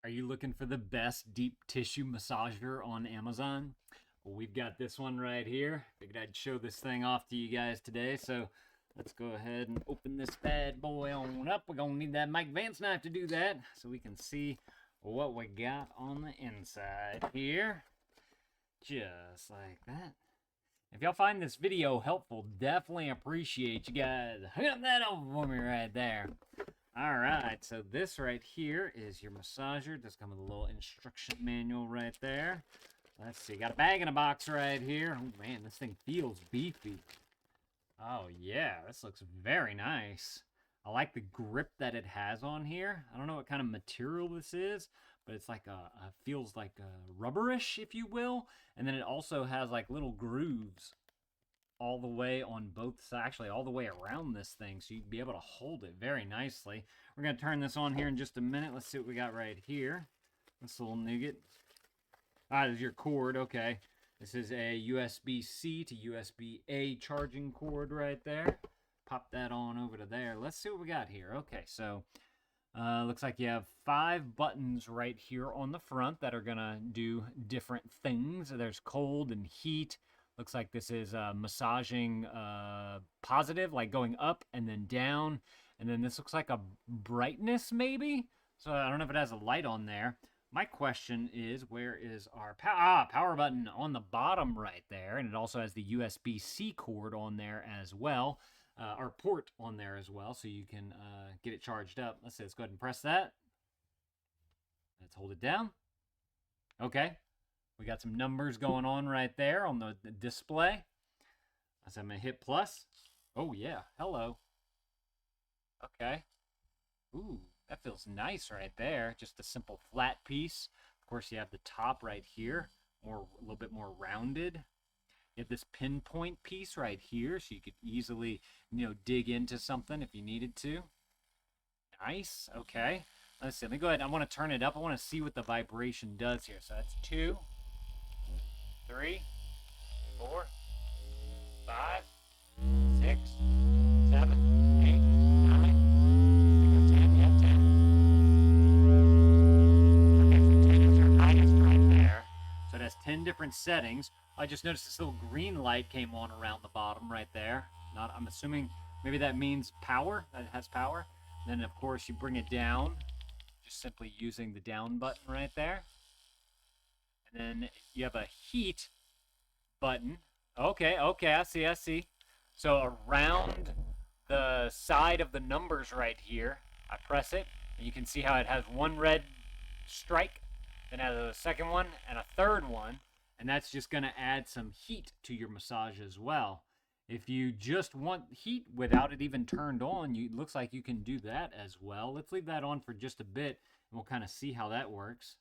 Are you looking for the best deep tissue massager on Amazon? Well, we've got this one right here. Figured I'd show this thing off to you guys today. So let's go ahead and open this bad boy on up. We're going to need that Mike Vance knife to do that so we can see what we got on the inside here. Just like that. If y'all find this video helpful, definitely appreciate you guys hooking that over for me right there. Alright, so this right here is your massager. Does come with a little instruction manual right there. Let's see, got a bag in a box right here. Oh man, this thing feels beefy. Oh yeah, this looks very nice. I like the grip that it has on here. I don't know what kind of material this is, but it's like feels like rubberish, if you will. And then it also has like little grooves all the way on both sides, actually all the way around this thing, so you'd be able to hold it very nicely. We're going to turn this on here in just a minute. Let's see what we got right here. This little nougat. This is your cord, okay. This is a USB-C to USB-A charging cord right there. Pop that on over to there. Let's see what we got here. Okay, so looks like you have 5 buttons right here on the front that are going to do different things. There's cold and heat. Looks like this is massaging positive, like going up and then down. And then this looks like a brightness, maybe? So I don't know if it has a light on there. My question is, where is our power button? On the bottom right there. And it also has the USB-C cord on there as well. Or port on there as well, so you can get it charged up. Let's go ahead and press that. Let's hold it down. Okay. We got some numbers going on right there on the display. So I'm going to hit plus. Oh, yeah. Hello. Okay. Ooh, that feels nice right there. Just a simple flat piece. Of course, you have the top right here. A little bit more rounded. You have this pinpoint piece right here, so you could easily, dig into something if you needed to. Nice. Okay. Let's see. Let me go ahead. I want to turn it up. I want to see what the vibration does here. So that's 2, 3, 4, 5, 6, 7, 8, 9. 10. Yeah, 10. Okay, so 10 is your highest right there. So it has 10 different settings. I just noticed this little green light came on around the bottom right there. I'm assuming maybe that means power. That it has power. And then of course you bring it down, just simply using the down button right there. And then you have a heat button. Okay, I see. So around the side of the numbers right here, I press it, and you can see how it has one red strike, then it has a second one, and a third one, and that's just going to add some heat to your massage as well. If you just want heat without it even turned on, it looks like you can do that as well. Let's leave that on for just a bit, and we'll kind of see how that works.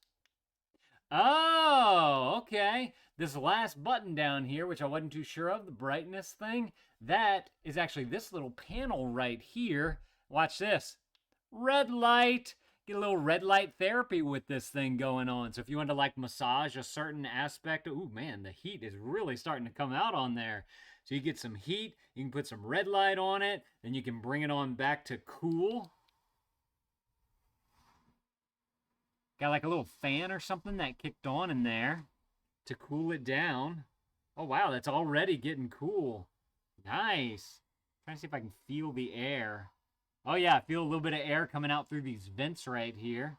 Oh, okay. This last button down here, which I wasn't too sure of, the brightness thing, that is actually this little panel right here. Watch this. Red light. Get a little red light therapy with this thing going on. So if you want to massage a certain aspect, ooh man, the heat is really starting to come out on there. So you get some heat, you can put some red light on it, then you can bring it on back to cool. Got like a little fan or something that kicked on in there to cool it down. Oh, wow, that's already getting cool. Nice. Trying to see if I can feel the air. Oh, yeah, I feel a little bit of air coming out through these vents right here.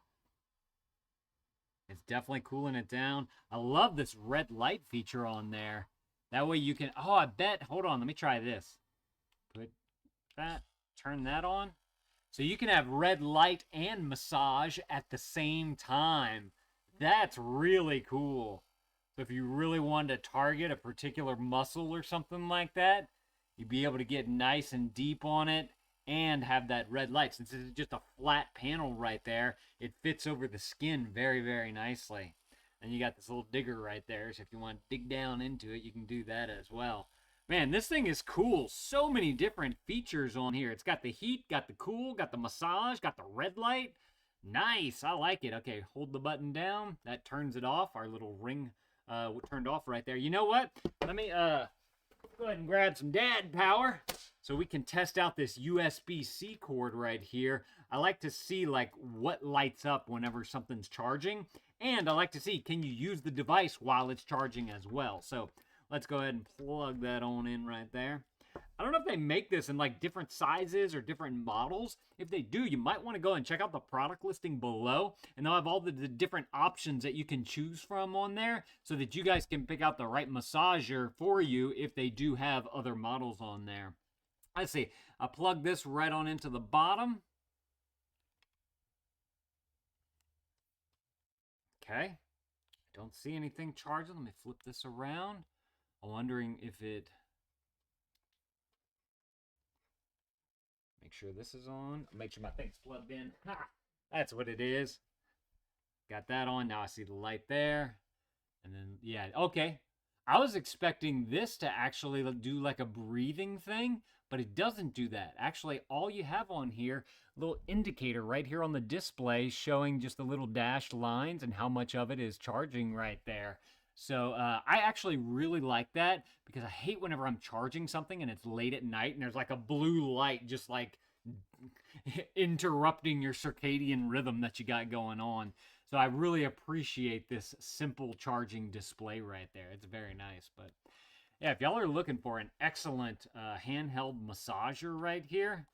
It's definitely cooling it down. I love this red light feature on there. That way you can... Oh, I bet... Hold on, let me try this. Put that... Turn that on. So you can have red light and massage at the same time. That's really cool. So if you really wanted to target a particular muscle or something like that, you'd be able to get nice and deep on it and have that red light. Since this is just a flat panel right there, it fits over the skin very, very nicely. And you got this little digger right there, so if you want to dig down into it, you can do that as well. Man, this thing is cool. So many different features on here. It's got the heat, got the cool, got the massage, got the red light. Nice. I like it. Okay, hold the button down. That turns it off. Our little ring turned off right there. You know what? Let me go ahead and grab some dad power so we can test out this USB-C cord right here. I like to see like what lights up whenever something's charging. And I like to see, can you use the device while it's charging as well? So let's go ahead and plug that on in right there. I don't know if they make this in like different sizes or different models. If they do, you might want to go and check out the product listing below, and they'll have all the different options that you can choose from on there so that you guys can pick out the right massager for you if they do have other models on there. Let's see. I plug this right on into the bottom. Okay. Don't see anything charging. Let me flip this around. I'm wondering if it... Make sure this is on. Make sure my thing's plugged in. Ha! That's what it is. Got that on. Now I see the light there. And then, yeah, okay. I was expecting this to actually do like a breathing thing, but it doesn't do that. Actually, all you have on here, little indicator right here on the display showing just the little dashed lines and how much of it is charging right there. So I actually really like that because I hate whenever I'm charging something and it's late at night and there's like a blue light just like interrupting your circadian rhythm that you got going on. So I really appreciate this simple charging display right there. It's very nice. But yeah, if y'all are looking for an excellent handheld massager right here,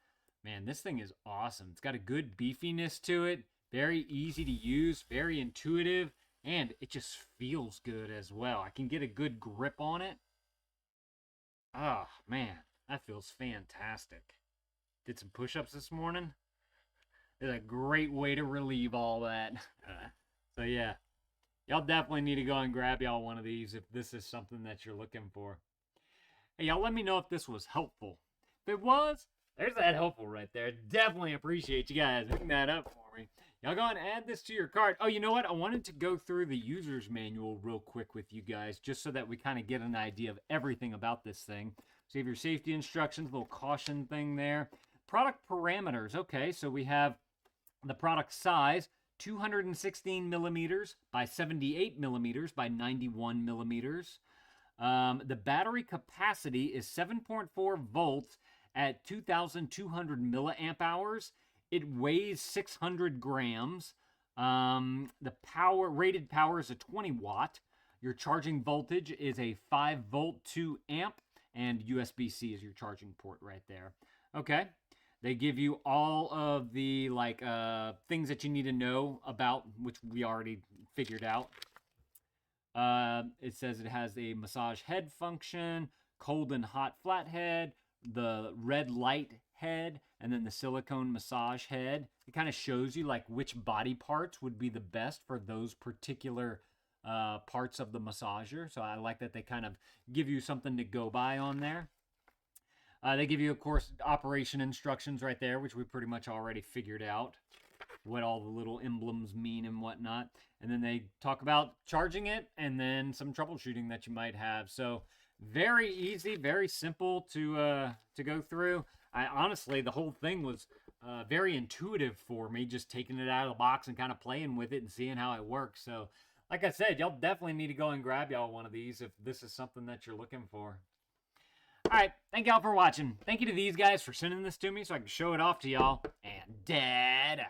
man, this thing is awesome. It's got a good beefiness to it. Very easy to use, very intuitive. And it just feels good as well. I can get a good grip on it. Oh, man, that feels fantastic. Did some push-ups this morning. It's a great way to relieve all that. So, yeah. Y'all definitely need to go and grab y'all one of these if this is something that you're looking for. Hey, y'all let me know if this was helpful. If it was, there's that helpful right there. Definitely appreciate you guys hooking that up for me. Y'all go and add this to your cart. Oh, you know what? I wanted to go through the user's manual real quick with you guys just so that we kind of get an idea of everything about this thing. So you have your safety instructions, little caution thing there. Product parameters. Okay, so we have the product size, 216 millimeters by 78 millimeters by 91 millimeters. The battery capacity is 7.4 volts at 2,200 milliamp hours. It weighs 600 grams. The rated power is a 20 watt. Your charging voltage is a 5 volt 2 amp, and USB-C is your charging port right there. Okay. They give you all of the things that you need to know about, which we already figured out. It says it has a massage head function, cold and hot flathead, the red light head, and then the silicone massage head. It kind of shows you like which body parts would be the best for those particular parts of the massager. So I like that they kind of give you something to go by on there. They give you, of course, operation instructions right there, which we pretty much already figured out what all the little emblems mean and whatnot. And then they talk about charging it and then some troubleshooting that you might have. So very easy, very simple to go through. I honestly, the whole thing was very intuitive for me, just taking it out of the box and kind of playing with it and seeing how it works. So like I said, y'all definitely need to go and grab y'all one of these if this is something that you're looking for. All right, thank y'all for watching. Thank you to these guys for sending this to me so I can show it off to y'all. And dad out.